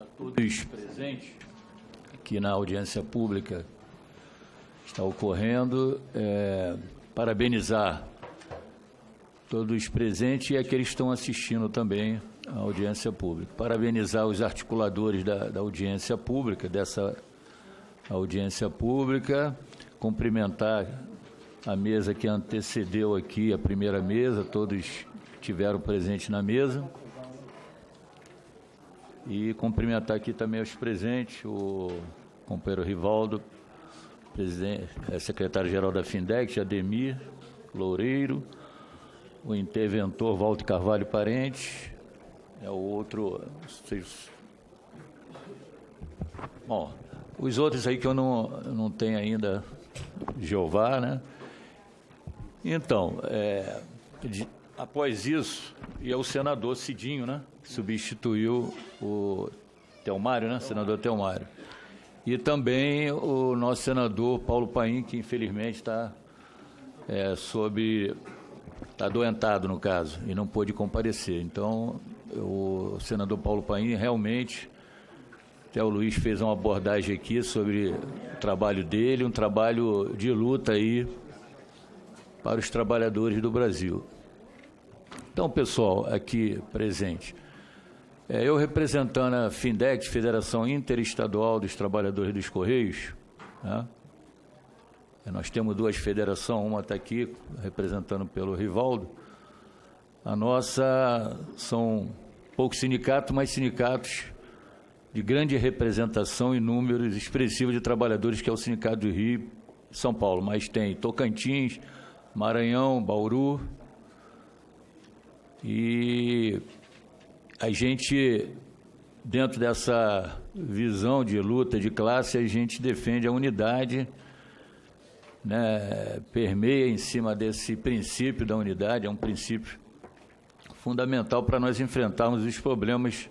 A todos presentes aqui na audiência pública está ocorrendo, parabenizar todos os presentes e aqueles que estão assistindo também à audiência pública. Parabenizar os articuladores da audiência pública, dessa audiência pública, cumprimentar a mesa que antecedeu aqui a primeira mesa, todos estiveram presentes na mesa. E cumprimentar aqui também os presentes, o companheiro Rivaldo, secretário-geral da Findect, Ademir Loureiro, o interventor Walter Carvalho Parente, o outro... Bom, os outros aí que eu não tenho ainda, Jeová, né? Então, após isso, e é o senador Cidinho, né? Que substituiu o Telmário, né? Senador Telmário. E também o nosso senador Paulo Paim, que infelizmente está está adoentado, no caso, e não pôde comparecer. Então, o senador Paulo Paim realmente, até o Luiz fez uma abordagem aqui sobre o trabalho dele, um trabalho de luta aí para os trabalhadores do Brasil. Então, pessoal, aqui presente, eu representando a Findect, Federação Interestadual dos Trabalhadores dos Correios, né? Nós temos duas federações, uma está aqui, representando pelo Rivaldo. A nossa são poucos sindicatos, mas sindicatos de grande representação e números expressivos de trabalhadores, que é o Sindicato do Rio e São Paulo. Mas tem Tocantins, Maranhão, Bauru. E a gente, dentro dessa visão de luta de classe, a gente defende a unidade, né, permeia em cima desse princípio da unidade, é um princípio fundamental para nós enfrentarmos os problemas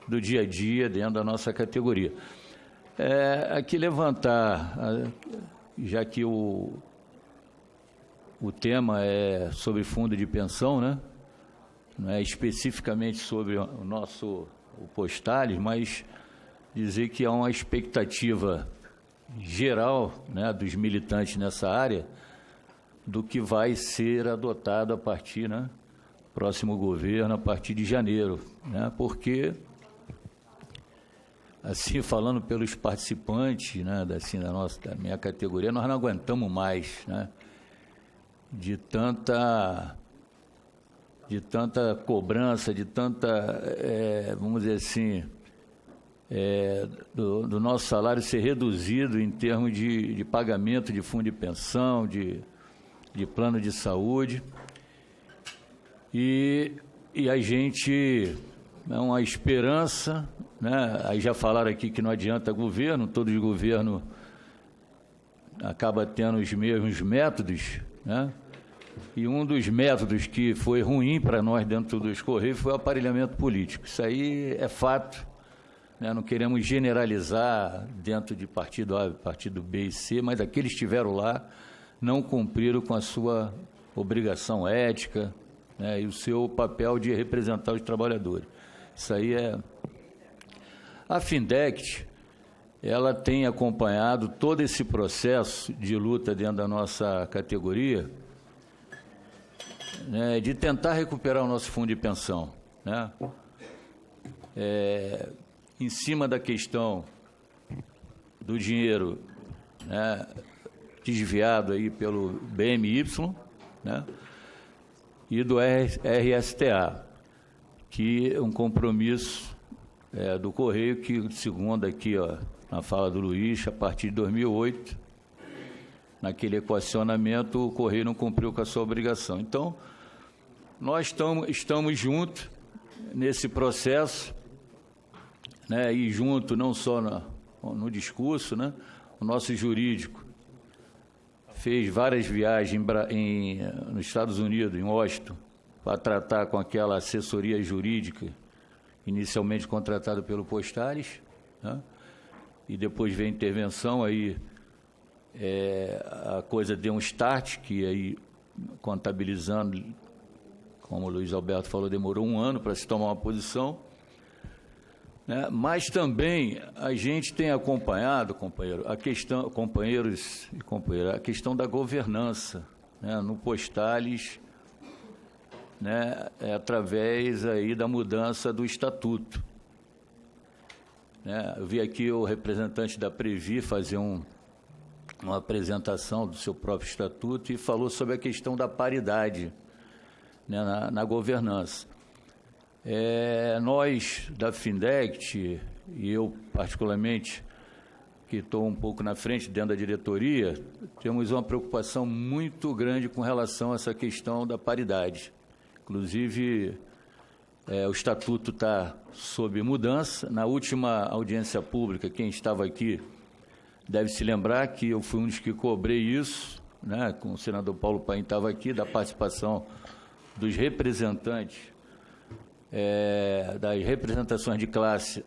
do dia a dia dentro da nossa categoria. Aqui levantar, já que o tema é sobre fundo de pensão, né? Não é especificamente sobre o Postales, mas dizer que há uma expectativa geral, né, dos militantes nessa área do que vai ser adotado a partir, né, próximo governo, a partir de janeiro, né, porque, assim, falando pelos participantes, né, da minha categoria, nós não aguentamos mais, né, de tanta cobrança, de tanta, vamos dizer assim, do nosso salário ser reduzido em termos de pagamento de fundo de pensão, de plano de saúde. E a gente, é uma esperança, né? Aí já falaram aqui que não adianta governo, todo governo acaba tendo os mesmos métodos, né? E um dos métodos que foi ruim para nós dentro dos Correios foi o aparelhamento político. Isso aí é fato, né? Não queremos generalizar dentro de partido A, partido B e C, mas aqueles que estiveram lá não cumpriram com a sua obrigação ética, né, e o seu papel de representar os trabalhadores. Isso aí A Findect, ela tem acompanhado todo esse processo de luta dentro da nossa categoria, né, de tentar recuperar o nosso fundo de pensão, né? Em cima da questão do dinheiro, né, desviado aí pelo BMY, né, e do RSTA, que é um compromisso do Correio que, segundo aqui, na fala do Luiz, a partir de 2008, naquele equacionamento, o Correio não cumpriu com a sua obrigação. Então, nós estamos juntos nesse processo, né, e junto não só no discurso, né, o nosso jurídico fez várias viagens nos Estados Unidos, em Washington, para tratar com aquela assessoria jurídica inicialmente contratada pelo Postales, né, e depois veio a intervenção, aí a coisa deu um start, que aí, contabilizando, como o Luiz Alberto falou, demorou um ano para se tomar uma posição. né? Mas também a gente tem acompanhado, companheiros e companheiras, a questão da governança, né, no Postales, né, através aí da mudança do estatuto. Né? Eu vi aqui o representante da Previ fazer uma apresentação do seu próprio estatuto e falou sobre a questão da paridade, né, na governança. Nós, da Findect, e eu particularmente, que estou um pouco na frente dentro da diretoria, temos uma preocupação muito grande com relação a essa questão da paridade. Inclusive, o estatuto está sob mudança. Na última audiência pública, quem estava aqui deve se lembrar que eu fui um dos que cobrei isso, né, com o senador Paulo Paim estava aqui, da participação dos representantes, das representações de classe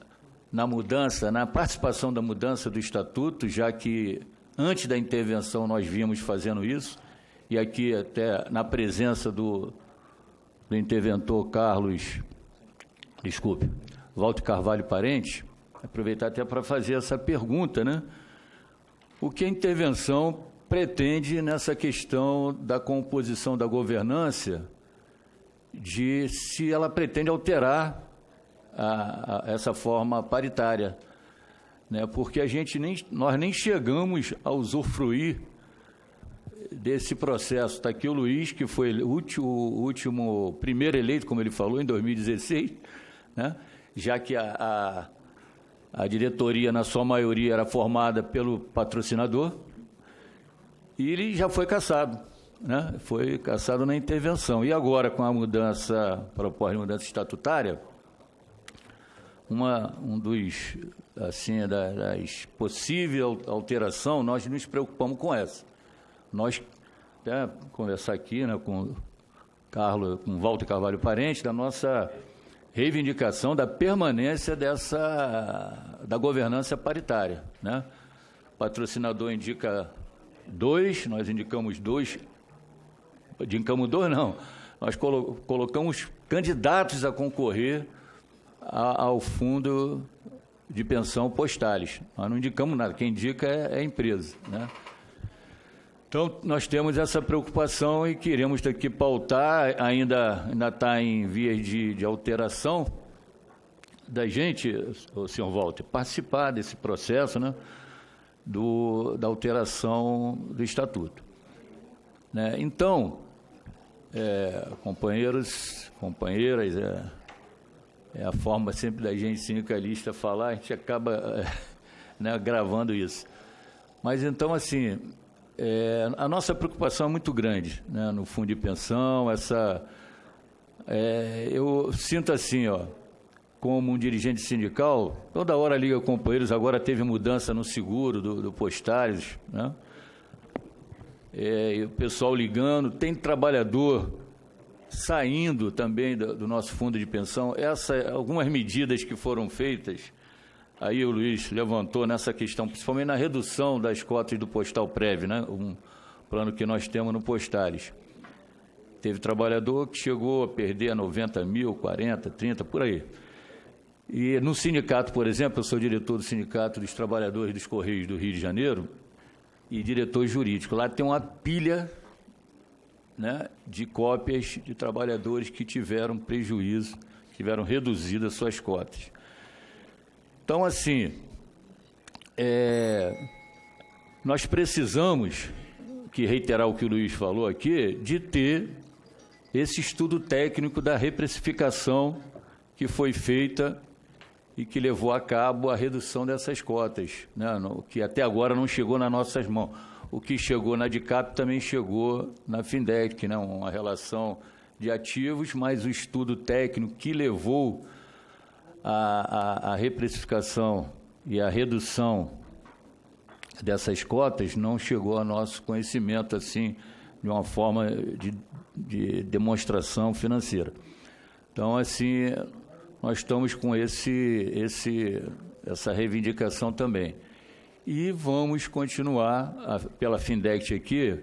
na mudança, na participação da mudança do estatuto, já que antes da intervenção nós vínhamos fazendo isso, e aqui até na presença do interventor Walter Carvalho Parente, aproveitar até para fazer essa pergunta, né? O que a intervenção pretende nessa questão da composição da governança, de se ela pretende alterar essa forma paritária, né? Porque nós nem chegamos a usufruir desse processo. Está aqui o Luiz, que foi o último primeiro eleito, como ele falou, em 2016, né? Já que a diretoria, na sua maioria, era formada pelo patrocinador, e ele já foi cassado, né? Foi cassado na intervenção. E agora, com a proposta de mudança estatutária, das possíveis alterações, nós nos preocupamos com essa. Nós, até conversar aqui, né, com o Walter Carvalho Parente, da nossa reivindicação da permanência da governança paritária, né? O patrocinador indica 2, nós indicamos 2, nós colocamos candidatos a concorrer ao fundo de pensão Postales. Nós não indicamos nada, quem indica é a empresa, né? Então, nós temos essa preocupação e queremos aqui pautar, ainda está em vias de alteração, da gente, o senhor Walter, participar desse processo, né, da alteração do estatuto. Né? Então, companheiros, companheiras, é a forma sempre da gente sindicalista falar, a gente acaba né, gravando isso. Mas, então, assim, a nossa preocupação é muito grande, né, no fundo de pensão, eu sinto assim, como um dirigente sindical, toda hora liga companheiros, agora teve mudança no seguro do Postales, né? E o pessoal ligando, tem trabalhador saindo também do nosso fundo de pensão. Algumas medidas que foram feitas, aí o Luiz levantou nessa questão, principalmente na redução das cotas do Postal Prev, né? Um plano que nós temos no Postales. Teve trabalhador que chegou a perder 90 mil, 40, 30, por aí. E no sindicato, por exemplo, eu sou diretor do Sindicato dos Trabalhadores dos Correios do Rio de Janeiro e diretor jurídico. Lá tem uma pilha, né, de cópias de trabalhadores que tiveram prejuízo, tiveram reduzidas suas cotas. Então, assim, nós precisamos, que reiterar o que o Luiz falou aqui, de ter esse estudo técnico da reprecificação que foi feita e que levou a cabo a redução dessas cotas, né, que até agora não chegou nas nossas mãos. O que chegou na DICAP também chegou na Findec, né, uma relação de ativos, mas o estudo técnico que levou a reprecificação e a redução dessas cotas não chegou ao nosso conhecimento, assim, de uma forma de demonstração financeira. Então, assim, nós estamos com essa reivindicação também. E vamos continuar, pela Findect aqui,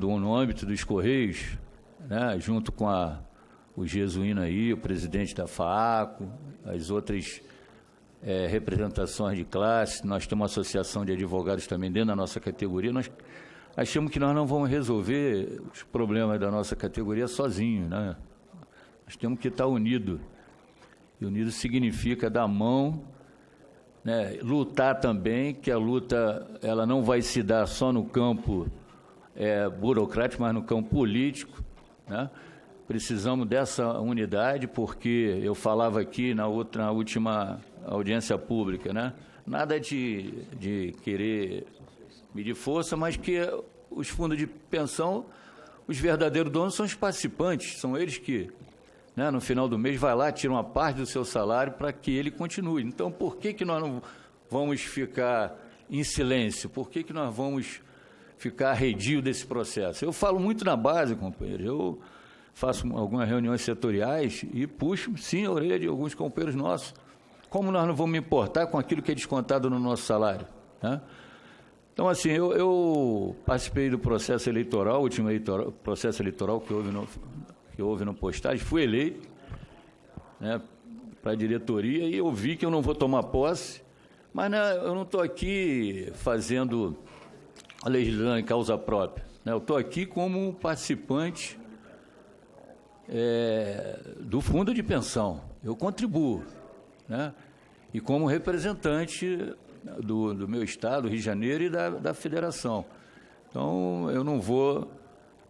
no âmbito dos Correios, né, junto com o Jesuíno aí, o presidente da FAACO, as outras representações de classe. Nós temos uma associação de advogados também dentro da nossa categoria. Nós achamos que nós não vamos resolver os problemas da nossa categoria sozinhos, né? Nós temos que estar unidos. E unido significa dar mão, né? Lutar também, que a luta ela não vai se dar só no campo burocrático, mas no campo político, né? Precisamos dessa unidade, porque eu falava aqui na última audiência pública, né? Nada de querer medir força, mas que os fundos de pensão, os verdadeiros donos são os participantes, são eles que, né, no final do mês, vai lá, tira uma parte do seu salário para que ele continue. Então, por que nós não vamos ficar em silêncio? Por que nós vamos ficar arredio desse processo? Eu falo muito na base, companheiros. Eu faço algumas reuniões setoriais e puxo, sim, a orelha de alguns companheiros nossos. Como nós não vamos me importar com aquilo que é descontado no nosso salário, né? Então, assim, eu participei do processo eleitoral, processo eleitoral que houve no Postagem, fui eleito, né, para a diretoria, e eu vi que eu não vou tomar posse, mas, né, eu não estou aqui legislando em causa própria, né? Eu estou aqui como participante do fundo de pensão. Eu contribuo, né? E como representante do meu estado, Rio de Janeiro, e da federação. Então, eu não vou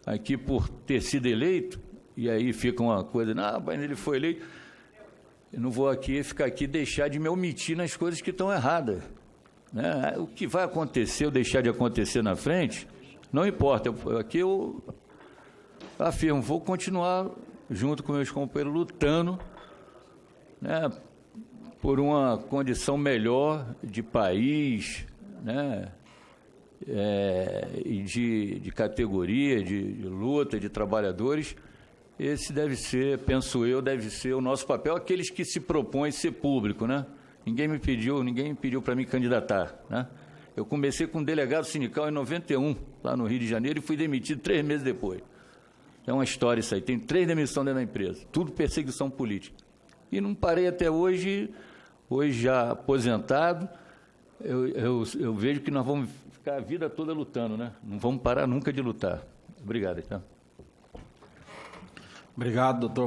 aqui por ter sido eleito, e aí fica uma coisa, mas ele foi eleito, eu não vou ficar aqui deixar de me omitir nas coisas que estão erradas, né? O que vai acontecer ou deixar de acontecer na frente, não importa. Aqui eu afirmo, vou continuar junto com meus companheiros lutando, né, por uma condição melhor de país, né, e de categoria, de luta, de trabalhadores. Esse deve ser, penso eu, deve ser o nosso papel, aqueles que se propõem ser público, né? Ninguém me pediu para me candidatar, né? Eu comecei com um delegado sindical em 91, lá no Rio de Janeiro, e fui demitido 3 meses depois. É uma história isso aí, tem 3 demissões dentro da empresa, tudo perseguição política. E não parei até hoje já aposentado, eu vejo que nós vamos ficar a vida toda lutando, né? Não vamos parar nunca de lutar. Obrigado, então. Obrigado, doutor.